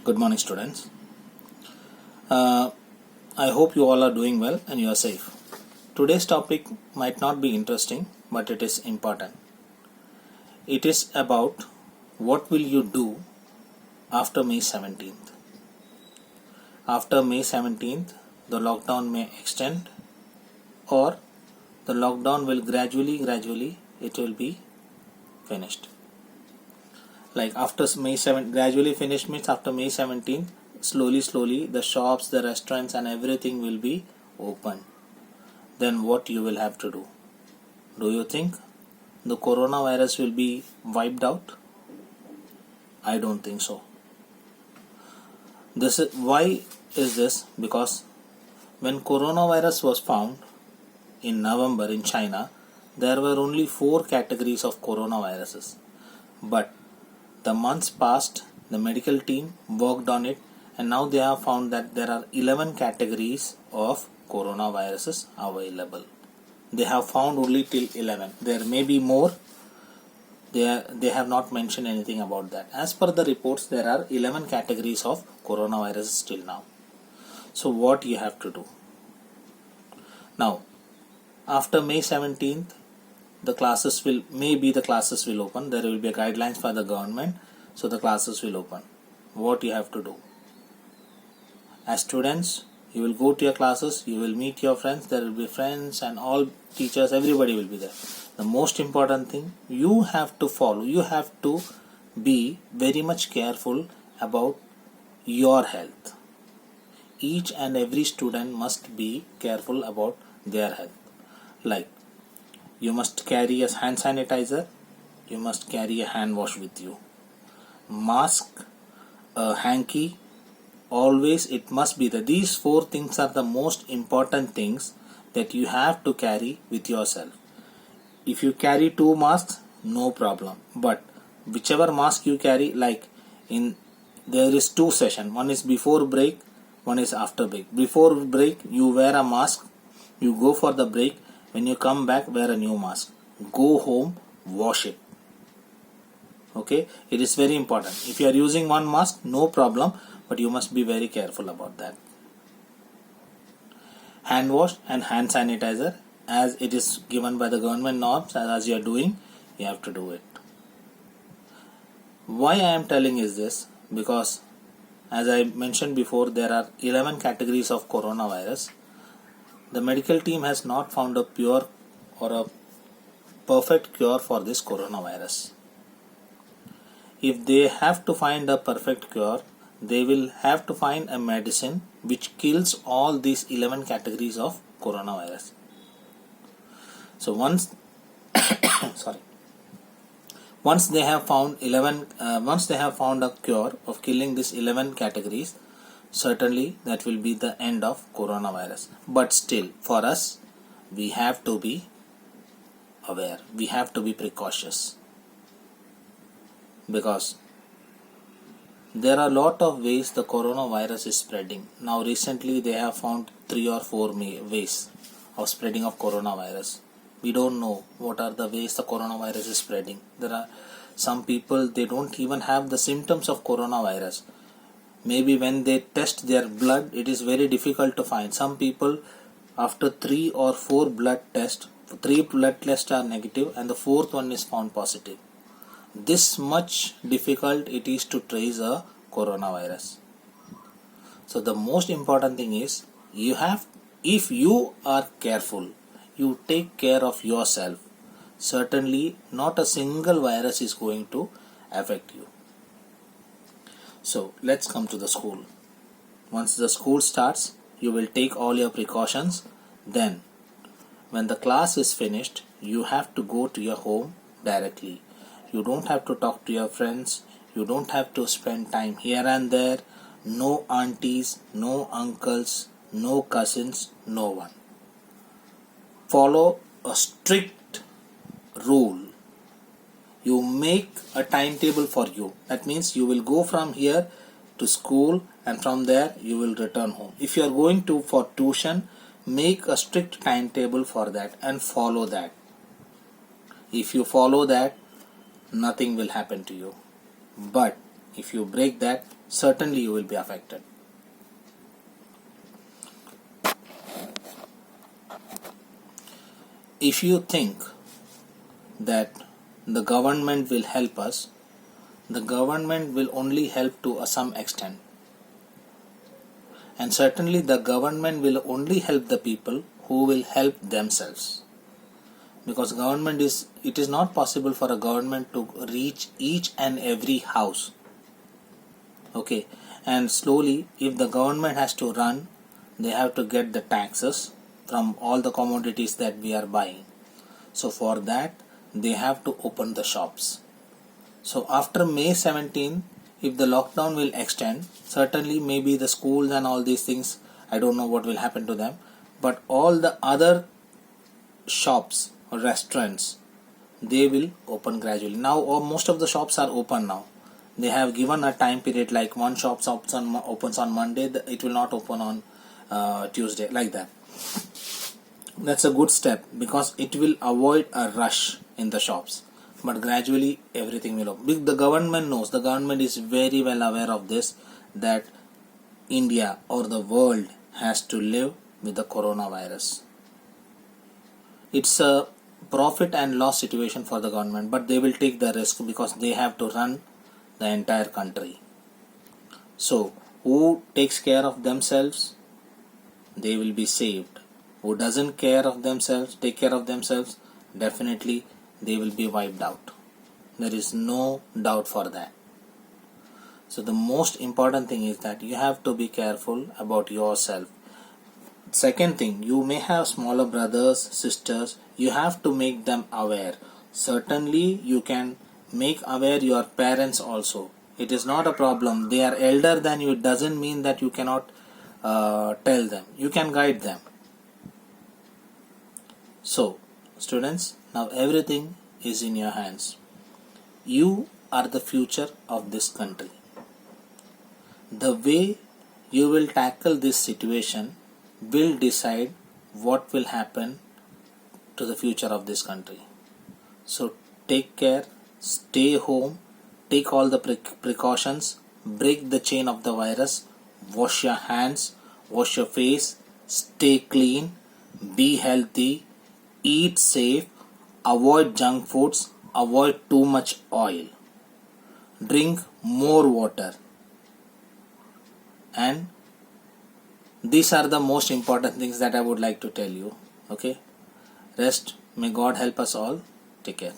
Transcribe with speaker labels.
Speaker 1: Good morning, students. I hope you all are doing well and you are safe. Today's topic might not be interesting, but it is important. It is about what will you do after May 17th. After May 17th, the lockdown may extend, or the lockdown will gradually it will be finished. Like after May 7th, gradually finished means after May 17th, slowly the shops, the restaurants and everything will be open. Then what you will have to do? Do you think the coronavirus will be wiped out? I don't think so. Why is this? Because when coronavirus was found in November in China, there were only 4 categories of coronaviruses. But the months passed, the medical team worked on it, and now they have found that there are 11 categories of coronaviruses available. They have found only till 11. There may be more. They have not mentioned anything about that. As per the reports, there are 11 categories of coronaviruses till now. So what you have to do? Now, after May 17th, the classes will open. There will be guidelines by the government, so the classes will open. What you have to do? As students, you will go to your classes, you will meet your friends, there will be friends and all teachers, everybody will be there. The most important thing, you have to be very much careful about your health. Each and every student must be careful about their health. Like, you must carry a hand sanitizer, you must carry a hand wash with you. Mask, a hanky, always it must be there. These 4 things are the most important things that you have to carry with yourself. If you carry 2 masks, no problem. But whichever mask you carry, there is 2 sessions. One is before break, one is after break. Before break, you wear a mask, you go for the break. When you come back, wear a new mask. Go home, wash it. Okay, it is very important. If you are using one mask, no problem, but you must be very careful about that. Hand wash and hand sanitizer, as it is given by the government norms, as you are doing, you have to do it. Why I am telling is this? Because as I mentioned before, there are 11 categories of coronavirus. The medical team has not found a pure or a perfect cure for this coronavirus. If they have to find a perfect cure, they will have to find a medicine which kills all these 11 categories of coronavirus. So once they have found a cure of killing these 11 categories, certainly that will be the end of coronavirus. But still, for us, we have to be aware, we have to be precautious, because there are a lot of ways the coronavirus is spreading. Now recently they have found 3 or 4 ways of spreading of coronavirus. We don't know what are the ways the coronavirus is spreading. There are some people, they don't even have the symptoms of coronavirus. Maybe when they test their blood, it is very difficult to find. Some people, after 3 or 4 blood tests, 3 blood tests are negative and the 4th one is found positive. This much difficult it is to trace a coronavirus. So the most important thing is, if you are careful, you take care of yourself, certainly not a single virus is going to affect you. So let's come to the school. Once the school starts, you will take all your precautions. Then when the class is finished, you have to go to your home directly. You don't have to talk to your friends. You don't have to spend time here and there. No aunties, no uncles, no cousins, no one. Follow a strict rule. You make a timetable for you. That means you will go from here to school and from there you will return home. If you are going for tuition, make a strict timetable for that and follow that. If you follow that, nothing will happen to you. But if you break that, certainly you will be affected. If you think that the government will help us, the government will only help to some extent. And certainly the government will only help the people who will help themselves. Because it is not possible for a government to reach each and every house. Okay, and slowly, if the government has to run, they have to get the taxes from all the commodities that we are buying. So for that, they have to open the shops. So after May 17, if the lockdown will extend, certainly maybe the schools and all these things, I don't know what will happen to them, but all the other shops or restaurants, they will open gradually. Now most of the shops are open now. They have given a time period, like one shop opens on Monday, it will not open on Tuesday, like that. That's a good step because it will avoid a rush in the shops. But gradually everything will open. The government knows, the government is very well aware of this, that India or the world has to live with the coronavirus. It's a profit and loss situation for the government, but they will take the risk because they have to run the entire country. So who takes care of themselves, they will be saved. Who doesn't take care of themselves, definitely they will be wiped out. There is no doubt for that. So the most important thing is that you have to be careful about yourself. Second thing, you may have smaller brothers, sisters, you have to make them aware. Certainly you can make aware your parents also. It is not a problem. They are elder than you. It doesn't mean that you cannot tell them. You can guide them. So students, now everything is in your hands. You are the future of this country. The way you will tackle this situation will decide what will happen to the future of this country. So take care, stay home, take all the precautions, break the chain of the virus, wash your hands, wash your face, stay clean, be healthy, eat safe, avoid junk foods, avoid too much oil, drink more water, and these are the most important things that I would like to tell you. Okay, rest, may God help us all. Take care.